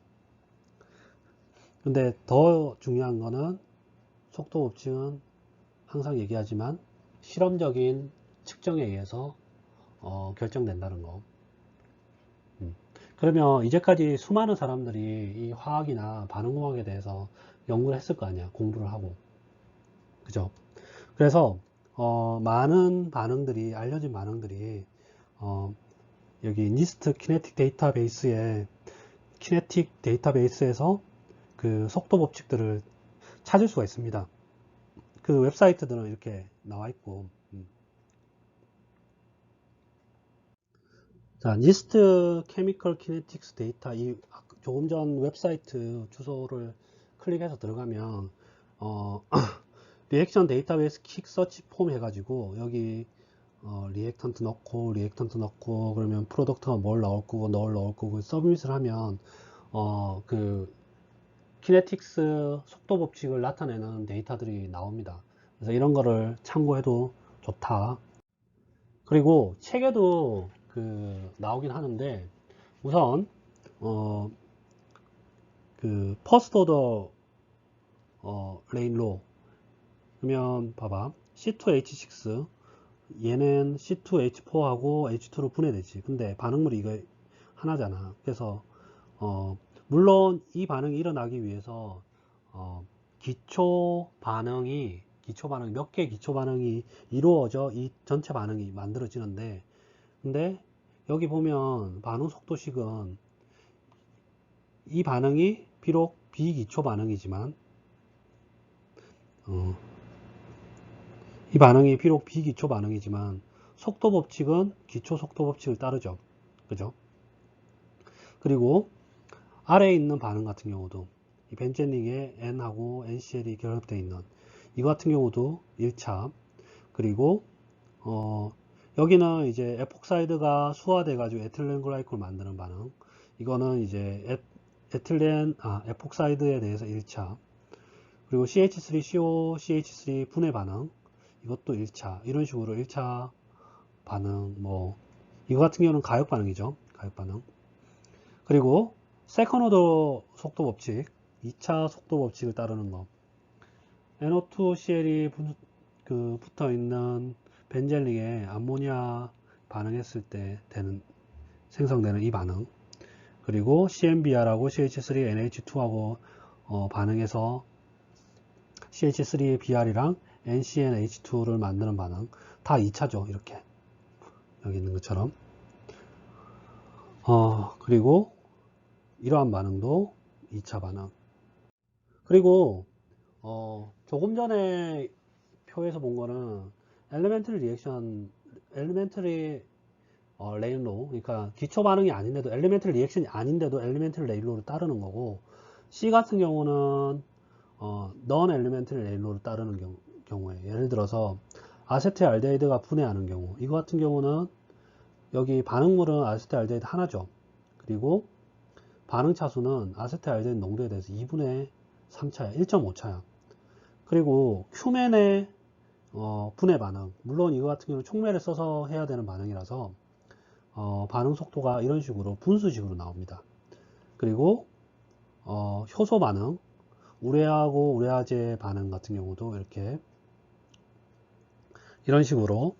근데 더 중요한 거는 속도 법칙은 항상 얘기하지만 실험적인 측정에 의해서 결정된다는 거. 그러면 이제까지 수많은 사람들이 이 화학이나 반응공학에 대해서 연구를 했을 거 아니야. 공부를 하고. 그죠? 그래서 많은 반응들이, 알려진 반응들이 어, 여기 니스트 키네틱 데이터베이스에서 그 속도 법칙들을 찾을 수가 있습니다. 그 웹사이트들은 이렇게 나와 있고. 자, 니스트 케미컬 키네틱스 데이터, 이 조금 전 웹사이트 주소를 클릭해서 들어가면 리액션 데이터베이스 킥 서치 폼 해가지고 여기 리액턴트 넣고 그러면 프로덕트가 뭘 넣을 거고 서비스를 하면 그 키네틱스 속도 법칙을 나타내는 데이터들이 나옵니다. 그래서 이런 거를 참고해도 좋다. 그리고 책에도 그 나오긴 하는데 우선 그 퍼스트 오더 레인로 그러면 봐봐 C2H6 얘는 C2H4하고 H2로 분해되지. 근데 반응물이 이거 하나잖아. 그래서 물론 이 반응이 일어나기 위해서 기초 반응 몇 개 기초 반응이 이루어져 이 전체 반응이 만들어지는데, 근데 여기 보면 반응 속도식은 이 반응이 비록 비기초 반응이지만 속도 법칙은 기초 속도 법칙을 따르죠. 그죠? 그리고 아래에 있는 반응 같은 경우도 이 벤젠링에 N하고 NCl이 결합되어 있는 이거 같은 경우도 1차. 그리고 여기는 이제 에폭사이드가 수화돼 가지고 에틸렌 글라이콜을 만드는 반응. 이거는 이제 에폭사이드에 대해서 1차. 그리고 CH3CO, CH3 분해 반응. 이것도 1차. 이런 식으로 1차 반응, 이거 같은 경우는 가역 반응이죠. 가역 반응. 그리고 세컨 오더 속도 법칙, 2차 속도 법칙을 따르는 거. NO2CL이 붙어 있는 벤젤링에 암모니아 반응했을 때 생성되는 이 반응. 그리고 CNBR하고 CH3NH2하고 반응해서 CH3BR이랑 NCNH2를 만드는 반응. 다 2차죠. 이렇게. 여기 있는 것처럼. 그리고 이러한 반응도 2차 반응. 그리고 조금 전에 표에서 본 거는 엘리멘터리 레일로, 그러니까 기초 반응이 아닌데도 엘리멘터리 리액션이 아닌데도 엘리멘터리 레일로를 따르는 거고, C 같은 경우는 넌 엘리멘터리 레일로를 따르는 경우에 예를 들어서 아세트알데히드가 분해하는 경우, 이거 같은 경우는 여기 반응물은 아세트알데히드 하나죠. 그리고 반응 차수는 아세트알데히드 농도에 대해서 2분의 3차야, 1.5차야. 그리고 큐멘의 분해 반응, 물론 이거 같은 경우는 촉매를 써서 해야 되는 반응이라서 반응 속도가 이런 식으로 분수식으로 나옵니다. 그리고 효소 반응, 우레하고 우레아제 반응 같은 경우도 이렇게 이런 식으로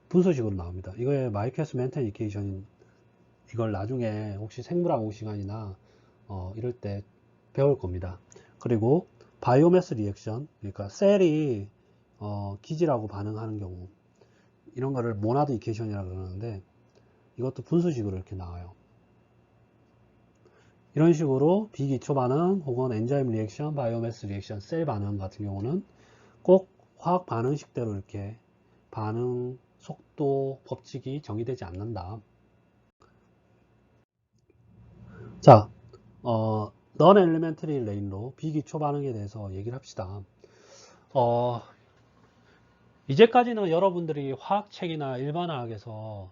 분수식으로 나옵니다. 이거의 마이케스 멘텐 이케이션, 이걸 나중에 혹시 생물학공 시간이나 이럴 때 배울 겁니다. 그리고 바이오매스 리액션, 그러니까 셀이 기질하고 반응하는 경우, 이런 거를 모나드 이케이션이라고 그러는데 이것도 분수식으로 이렇게 나와요. 이런 식으로 비기초 반응 혹은 엔자임 리액션, 바이오매스 리액션, 셀 반응 같은 경우는 꼭 화학 반응식대로 이렇게 반응 속도 법칙이 정의되지 않는다. 자, 넌 엘리멘터리 레인로 비기초 반응에 대해서 얘기를 합시다. 어, 이제까지는 여러분들이 화학책이나 일반화학에서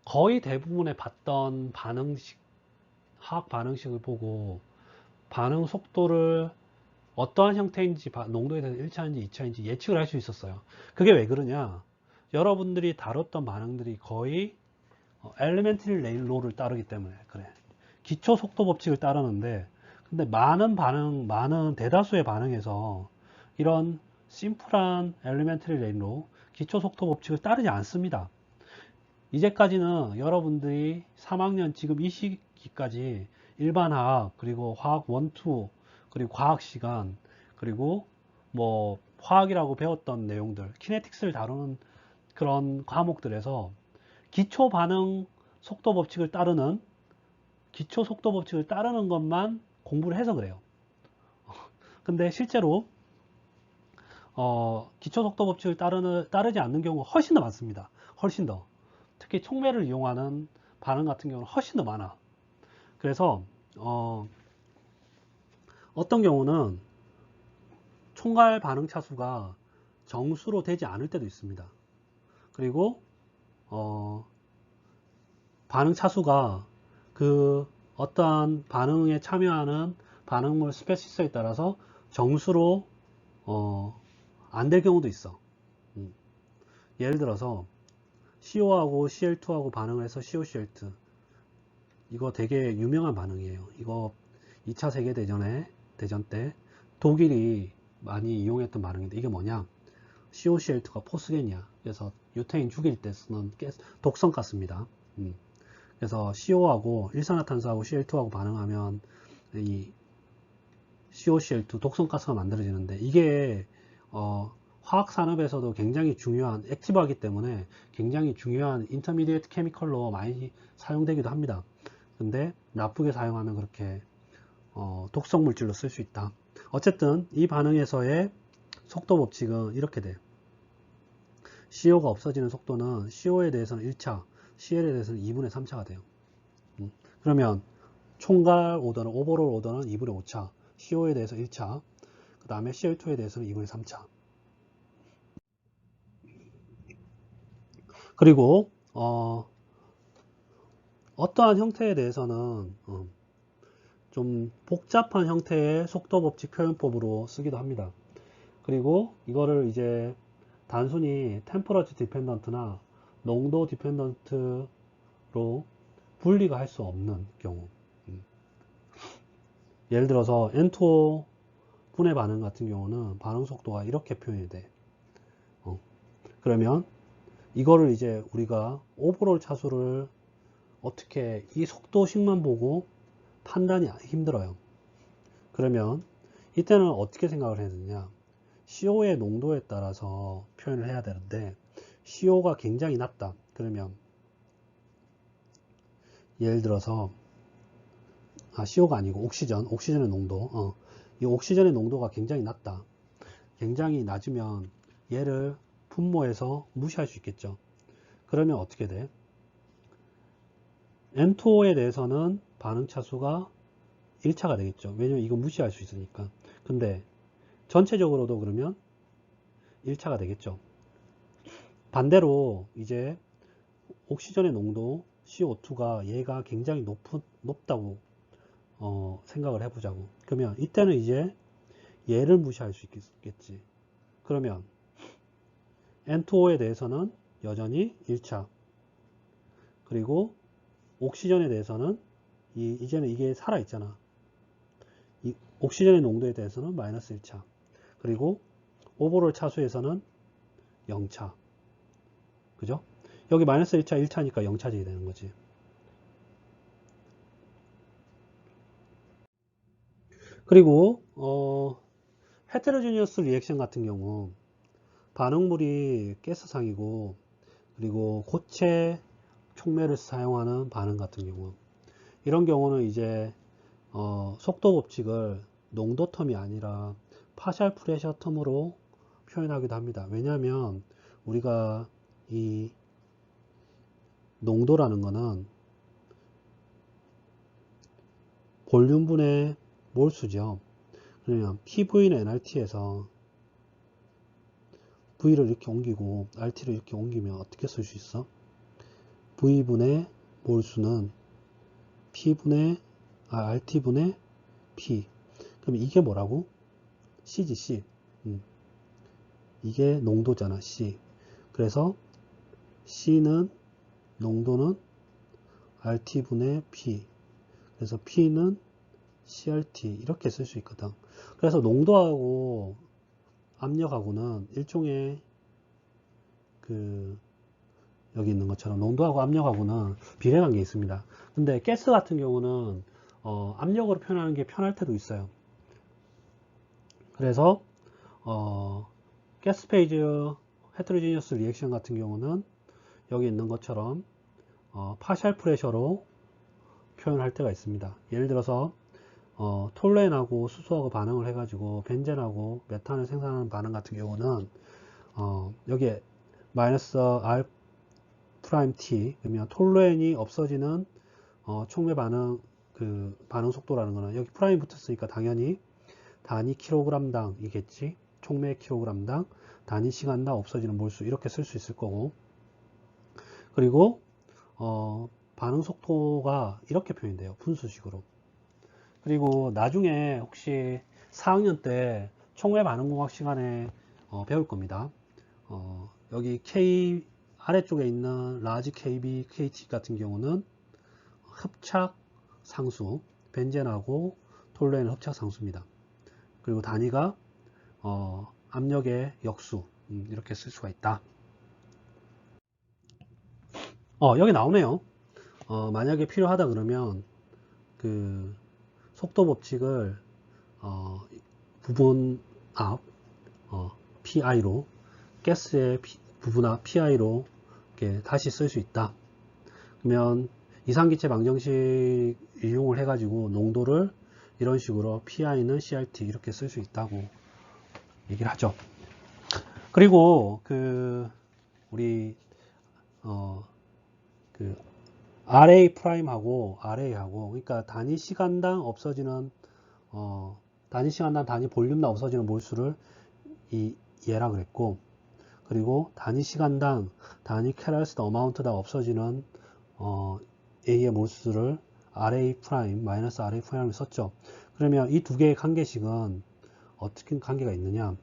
거의 대부분의 봤던 반응식, 화학 반응식을 보고 반응 속도를 어떠한 형태인지, 농도에 대해서 1차인지 2차인지 예측을 할 수 있었어요. 그게 왜 그러냐? 여러분들이 다뤘던 반응들이 거의 엘리멘트리 롤을 따르기 때문에 그래. 기초 속도 법칙을 따르는데, 근데 많은 대다수의 반응에서 이런 심플한 엘리멘트리 레일로 기초 속도 법칙을 따르지 않습니다. 이제까지는 여러분들이 3학년 지금 이 시기까지 일반화학, 그리고 화학 1, 2, 그리고 과학 시간, 그리고 뭐 화학이라고 배웠던 내용들, 키네틱스를 다루는 그런 과목들에서 기초 반응 속도 법칙을 따르는 기초 속도 법칙을 따르는 것만 공부를 해서 그래요. 근데 실제로 기초 속도 법칙을 따르지 않는 경우가 훨씬 더 많습니다. 훨씬 더. 특히 촉매를 이용하는 반응 같은 경우는 훨씬 더 많아. 그래서 어떤 경우는 총괄 반응 차수가 정수로 되지 않을 때도 있습니다. 그리고 반응 차수가 그 어떠한 반응에 참여하는 반응물 스페시스에 따라서 정수로 안 될 경우도 있어. 예를 들어서 CO하고 CL2하고 반응을 해서 COCl2, 이거 되게 유명한 반응이에요. 이거 2차 세계대전 때 독일이 많이 이용했던 반응인데, 이게 뭐냐? COCl2가 포스겐이야. 그래서 유태인 죽일 때 쓰는 독성 가스입니다. 그래서 CO하고 일산화탄소하고 CL2하고 반응하면 이 COCl2 독성 가스가 만들어지는데, 이게 화학 산업에서도 굉장히 중요한 액티브하기 때문에 굉장히 중요한 인터미디에이트 케미컬로 많이 사용되기도 합니다. 근데 나쁘게 사용하면 그렇게 독성 물질로 쓸 수 있다. 어쨌든 이 반응에서의 속도 법칙은 이렇게 돼. CO가 없어지는 속도는 CO에 대해서는 1차, CL에 대해서는 2분의 3차가 돼요. 그러면 총괄 오더는, 오버롤 오더는 2분의 5차, CO에 대해서 1차, 그 다음에 CL2에 대해서는 2분의 3차. 그리고 어떠한 형태에 대해서는 좀 복잡한 형태의 속도 법칙 표현법으로 쓰기도 합니다. 그리고 이거를 이제 단순히 템퍼러처 디펜던트나 농도 디펜던트로 분리가 할 수 없는 경우, 예를 들어서 N2O 분해 반응 같은 경우는 반응 속도가 이렇게 표현이 돼. 그러면 이거를 이제 우리가 오버롤 차수를 어떻게 이 속도식만 보고 판단이 힘들어요. 그러면 이때는 어떻게 생각을 해야 되느냐? CO의 농도에 따라서 표현을 해야 되는데, CO가 굉장히 낮다. 그러면 예를 들어서 CO가 아니고 옥시전의 농도. 이 옥시전의 농도가 굉장히 낮다. 굉장히 낮으면 얘를 분모해서 무시할 수 있겠죠. 그러면 어떻게 돼? N2O에 대해서는 반응 차수가 1차가 되겠죠. 왜냐면 이거 무시할 수 있으니까. 근데 전체적으로도 그러면 1차가 되겠죠. 반대로 이제 옥시전의 농도 CO2가 얘가 굉장히 높다고 생각을 해보자고. 그러면 이때는 이제 얘를 무시할 수 있겠지. 그러면 N2O에 대해서는 여전히 1차, 그리고 옥시전에 대해서는 이제는 이게 살아있잖아. 이 옥시전의 농도에 대해서는 마이너스 1차, 그리고 오버롤 차수에서는 0차. 그죠? 여기 마이너스 1차, 1차니까 0차지 되는 거지. 그리고 헤테로지니어스 리액션 같은 경우 반응물이 가스상이고, 그리고 고체 촉매를 사용하는 반응 같은 경우, 이런 경우는 이제 속도 법칙을 농도 텀이 아니라 파셜 프레셔 텀으로 표현하기도 합니다. 왜냐하면 우리가 이 농도라는 거는 볼륨분의 몰수죠. 그러면 PV는 nRT에서 V를 이렇게 옮기고 RT를 이렇게 옮기면 어떻게 쓸 수 있어? V분의 몰수는 RT분의 P. 그럼 이게 뭐라고? C지, C. 이게 농도잖아, C. 그래서 C는, 농도는 RT분의 P. 그래서 P는 CRT. 이렇게 쓸 수 있거든. 그래서 농도하고 압력하고는 일종의 여기 있는 것처럼 농도하고 압력하고는 비례관계가 있습니다. 근데 가스 같은 경우는 압력으로 표현하는 게 편할 때도 있어요. 그래서 가스 페이즈 헤테로지니어스 리액션 같은 경우는 여기 있는 것처럼 파셜 프레셔로 표현할 때가 있습니다. 예를 들어서 톨루엔하고 수소하고 반응을 해가지고 벤젠하고 메탄을 생산하는 반응 같은 경우는 여기에 마이너스 R 프라임 T 그러면 톨루엔이 없어지는 촉매 반응 반응 속도라는 거는 여기 프라임 붙었으니까 당연히 단위 킬로그램당 이겠지. 촉매 킬로그램당 단위 시간당 없어지는 몰수 이렇게 쓸 수 있을 거고, 그리고 반응 속도가 이렇게 표현돼요. 분수식으로. 그리고 나중에 혹시 4학년 때 촉매 반응공학 시간에 배울 겁니다. 여기 K 아래쪽에 있는 라지 KB, KT 같은 경우는 흡착 상수, 벤젠하고 톨루엔 흡착 상수입니다. 그리고 단위가 압력의 역수, 이렇게 쓸 수가 있다. 여기 나오네요. 만약에 필요하다 그러면 그 속도 법칙을 부분 앞 PI로 가스의 부분 앞 PI로 이렇게 다시 쓸 수 있다. 그러면 이상기체 방정식 이용을 해가지고 농도를 이런 식으로 PI는 CRT 이렇게 쓸 수 있다고 얘기를 하죠. 그리고 우리 RA 프라임하고 RA하고 그러니까 단위 시간당 없어지는 단위 시간당 단위 볼륨당 없어지는 몰수를 얘라 그랬고, 그리고 단위 시간당 단위 캐럴스트 어마운트당 없어지는 A의 몰수를 RA 프라임 마이너스 RA 프라임을 썼죠. 그러면 이 두 개의 관계식은 어떻게 관계가 있느냐?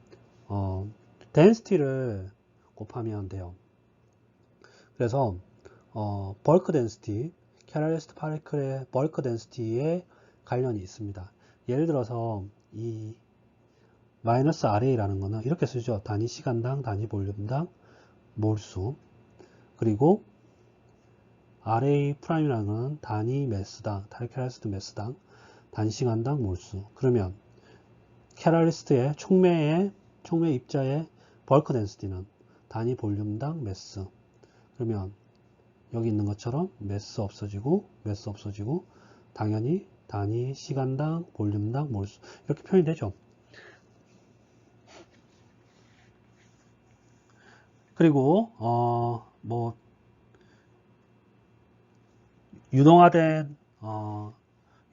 density를 곱하면 돼요. 그래서 벌크 덴시티, 캐럴리스트 파리클의 벌크 덴시티에 관련이 있습니다. 예를 들어서 이 마이너스 RA라는 거는 이렇게 쓰죠. 단위 시간당, 단위 볼륨당, 몰수. 그리고 RA 프라임이라는 거는 단위 매스당, 캐럴리스트 매스당, 단위 시간당 몰수. 그러면 캐럴리스트의 촉매 입자의 벌크 덴시티는 단위 볼륨당 매스. 그러면 여기 있는 것처럼 매스 없어지고 당연히 단위 시간당 볼륨당 몰수 이렇게 표현이 되죠. 그리고 뭐 유동화된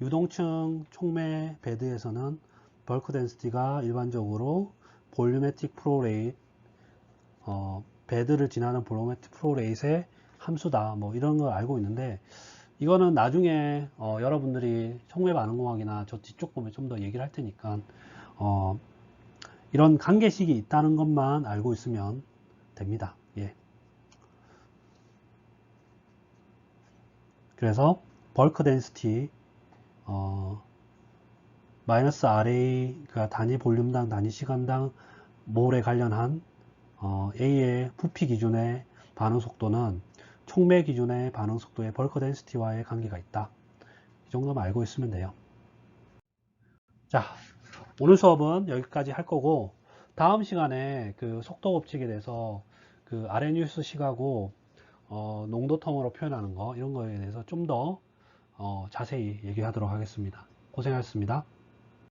유동층 촉매 베드에서는 벌크 덴시티가 일반적으로 볼유메틱 프로 레이트 베드를 지나는 볼유메틱 프로 레이트의 함수다 뭐 이런 걸 알고 있는데, 이거는 나중에 여러분들이 촉매 반응공학이나 저 뒤쪽 보면 좀 더 얘기를 할 테니까 이런 관계식이 있다는 것만 알고 있으면 됩니다. 예. 그래서 벌크 덴시티 마이너스 RA 그 단위 볼륨당 단위 시간당 몰에 관련한 A의 부피 기준의 반응 속도는 촉매 기준의 반응 속도의 벌크 덴시티와의 관계가 있다. 이 정도만 알고 있으면 돼요. 자, 오늘 수업은 여기까지 할 거고, 다음 시간에 속도 법칙에 대해서 아레니우스 식하고 농도텀으로 표현하는 거 이런 거에 대해서 좀 더 자세히 얘기하도록 하겠습니다. 고생하셨습니다.